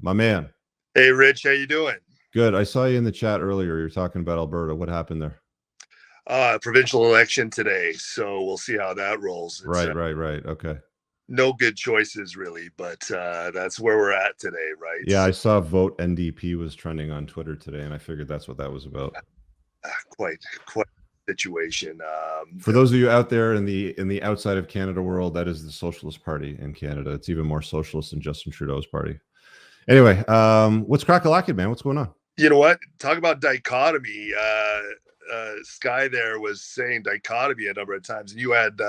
My man. Hey, Rich, how you doing? Good. I saw you in the chat earlier. You're talking about Alberta. What happened there? Provincial election today, so we'll see how that rolls. It's Right. Okay. no good choices really, but that's where we're at today, right? Yeah, I saw vote NDP was trending on Twitter today, and I figured that's what that was about. Quite a situation. For those of you out there in the outside of Canada world, that is the Socialist Party in Canada. It's even more socialist than Justin Trudeau's party. Anyway, what's crack-a-lackin', man? What's going on? You know what? Talk about dichotomy. Sky there was saying dichotomy a number of times, and you had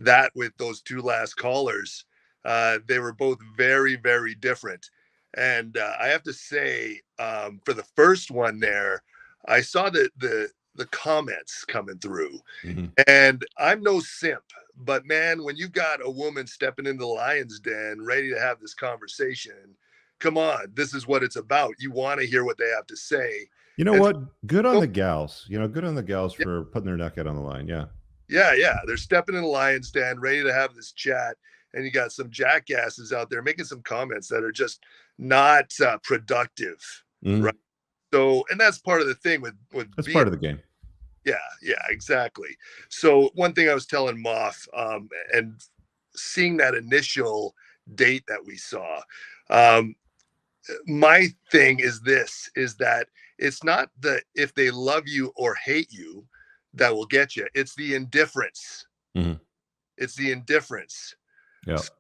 that with those two last callers. They were both very, very different. And I have to say, for the first one there, I saw the comments coming through, Mm-hmm. and I'm no simp, but man, when you got a woman stepping into the lion's den, ready to have this conversation, come on, this is what it's about. You want to hear what they have to say. You know And what? Good on so, the gals. Good on the gals yeah, for putting their neck out on the line. Yeah. yeah, they're stepping in the lion's den, ready to have this chat. And you got some jackasses out there making some comments that are just not productive, Mm-hmm. right? So, and that's part of the thing with That's being. part of the game. Yeah, exactly. So one thing I was telling Moff, and seeing that initial date that we saw, um, my thing is this: is that it's not the if they love you or hate you that will get you. It's the indifference. Mm-hmm. It's the indifference. Yeah. So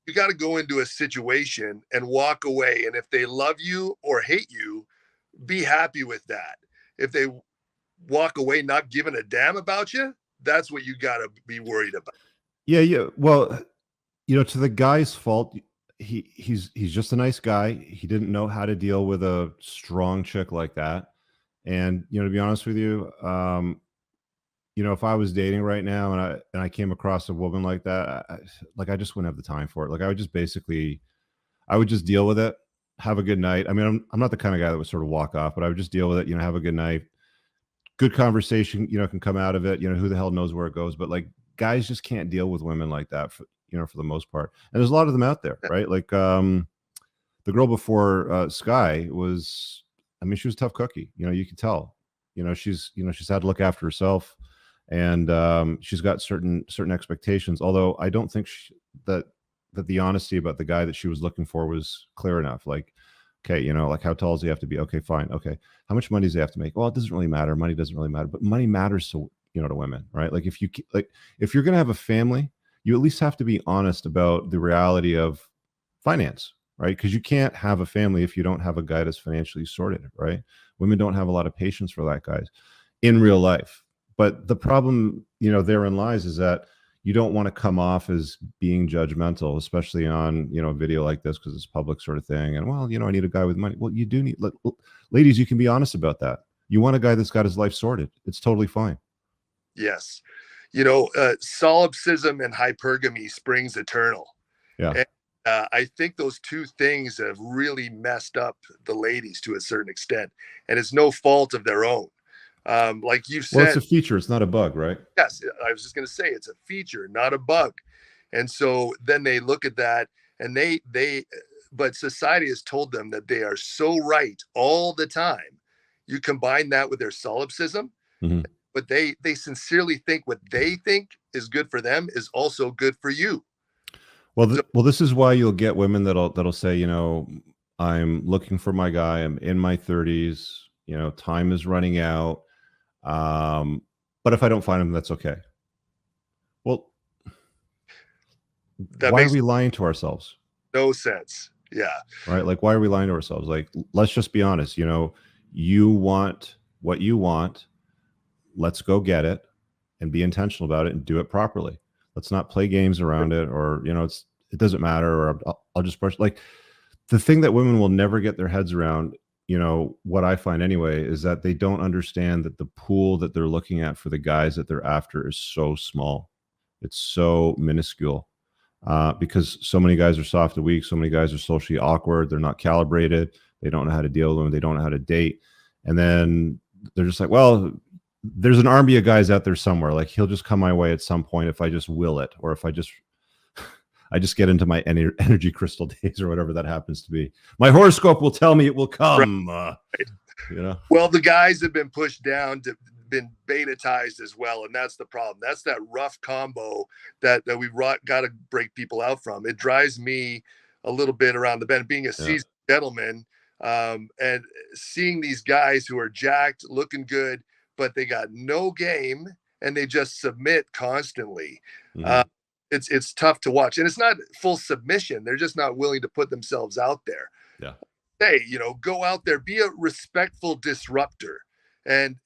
you got to go into a situation and walk away. And if they love you or hate you, be happy with that. If they walk away not giving a damn about you, that's what you got to be worried about. Yeah. Well, to the guy's fault, he's just a nice guy. He didn't know how to deal with a strong chick like that. And to be honest with you, if I was dating right now and I came across a woman like that, I just wouldn't have the time for it. Like I would just deal with it, have a good night. I mean, I'm not the kind of guy that would sort of walk off, but I would just deal with it. Have a good night, good conversation. Can come out of it. Who the hell knows where it goes? But like guys just can't deal with women like that. For the most part, and there's a lot of them out there, right? Like the girl before Sky was, I mean, she was a tough cookie. You could tell. She's had to look after herself, and she's got certain expectations. Although I don't think that the honesty about the guy that she was looking for was clear enough. Like, okay, like how tall does he have to be? Okay, fine. Okay, how much money does he have to make? Well, it doesn't really matter. Money doesn't really matter, but money matters to to women, right? Like if you're gonna have a family, you at least have to be honest about the reality of finance, right? Because you can't have a family if you don't have a guy that's financially sorted, right? Women don't have a lot of patience for that, guys, in real life. But the problem, therein lies is that you don't want to come off as being judgmental, especially on, a video like this, because it's a public sort of thing. And well, I need a guy with money. Well, you do need, ladies, you can be honest about that. You want a guy that's got his life sorted. It's totally fine. Yes. Solipsism and hypergamy springs eternal. Yeah. And I think those two things have really messed up the ladies to a certain extent, and it's no fault of their own. Like you said, well, it's a feature. It's not a bug, right? yes, I was just going to say it's a feature, not a bug. And so then they look at that, and but society has told them that they are so right all the time. You combine that with their solipsism, Mm-hmm. but they sincerely think what they think is good for them is also good for you. Well, this is why you'll get women that'll say, I'm looking for my guy. I'm in my 30s. Time is running out. But if I don't find him, that's okay. Well, why are we lying to ourselves? No sense. Yeah. Right. Like, why are we lying to ourselves? Like, let's just be honest. You want what you want. Let's go get it and be intentional about it and do it properly. Let's not play games around it, or it doesn't matter, or I'll just brush. Like, the thing that women will never get their heads around, what I find anyway, is that they don't understand that the pool that they're looking at for the guys that they're after is so small. It's so minuscule, because so many guys are soft and weak. So many guys are socially awkward. They're not calibrated. They don't know how to deal with them. They don't know how to date. And then they're just like, well, there's an army of guys out there somewhere. Like, he'll just come my way at some point if I just will it, or if I just I just get into my energy crystal days or whatever that happens to be. My horoscope will tell me it will come. You know. Well, the guys have been pushed down to been betatized as well, and that's the problem. That's that rough combo that we've got to break people out from. It drives me a little bit around the bend, being a seasoned gentleman, and seeing these guys who are jacked, looking good, but they got no game and they just submit constantly. It's tough to watch, and it's not full submission. They're just not willing to put themselves out there. Yeah. Hey, go out there, be a respectful disruptor. And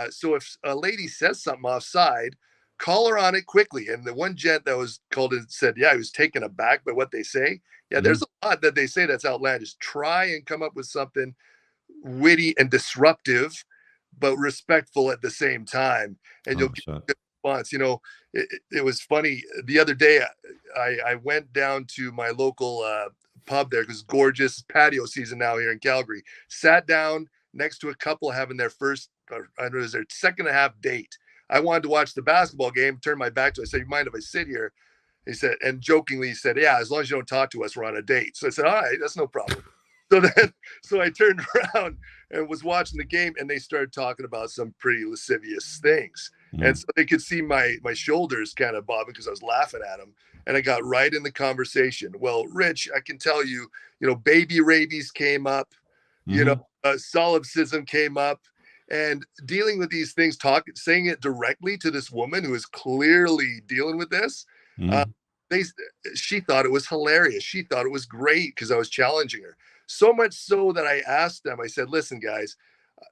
so if a lady says something offside, call her on it quickly. And the one gent that was called it said, yeah, he was taken aback by what they say. Yeah, there's a lot that they say that's outlandish. Try and come up with something witty and disruptive, but respectful at the same time, and you'll get a good response. It was funny. The other day, I went down to my local pub there because gorgeous patio season now here in Calgary. Sat down next to a couple having their first, I don't know, their second and a half date. I wanted to watch the basketball game, turned my back to it. I said, you mind if I sit here? He said, and jokingly he said, yeah, as long as you don't talk to us, we're on a date. So I said, all right, that's no problem. So I turned around and was watching the game, and they started talking about some pretty lascivious things. And so they could see my shoulders kind of bobbing because I was laughing at them. And I got right in the conversation. Well, Rich, I can tell you, baby rabies came up, solipsism came up, and dealing with these things, saying it directly to this woman who is clearly dealing with this. She thought it was hilarious. She thought it was great because I was challenging her. So much so that I asked them, I said, listen, guys,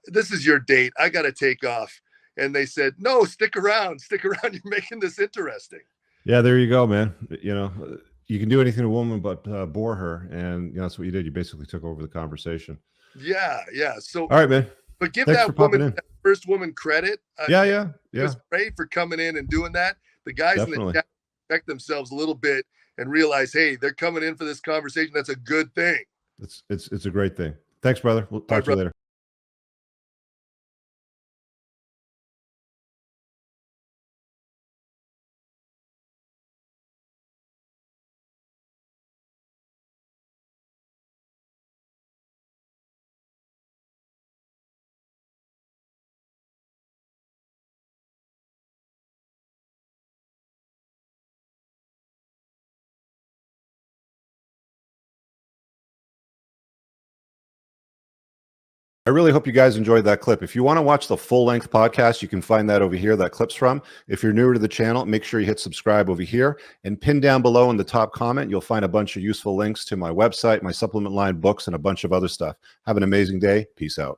this is your date. I got to take off. And they said, no, stick around. You're making this interesting. Yeah, there you go, man. You can do anything to a woman but bore her. And that's what you did. You basically took over the conversation. Yeah. So, all right, man. But give Thanks that woman, that first woman, credit. Yeah. Just great for coming in and doing that. The guys in the chat respect themselves a little bit and realize, hey, they're coming in for this conversation. That's a good thing. It's a great thing. Thanks, brother. We'll talk to you later. I really hope you guys enjoyed that clip. If you want to watch the full-length podcast, you can find that over here, that clip's from. If you're newer to the channel, make sure you hit subscribe over here. And pin down below in the top comment, you'll find a bunch of useful links to my website, my supplement line, books, and a bunch of other stuff. Have an amazing day. Peace out.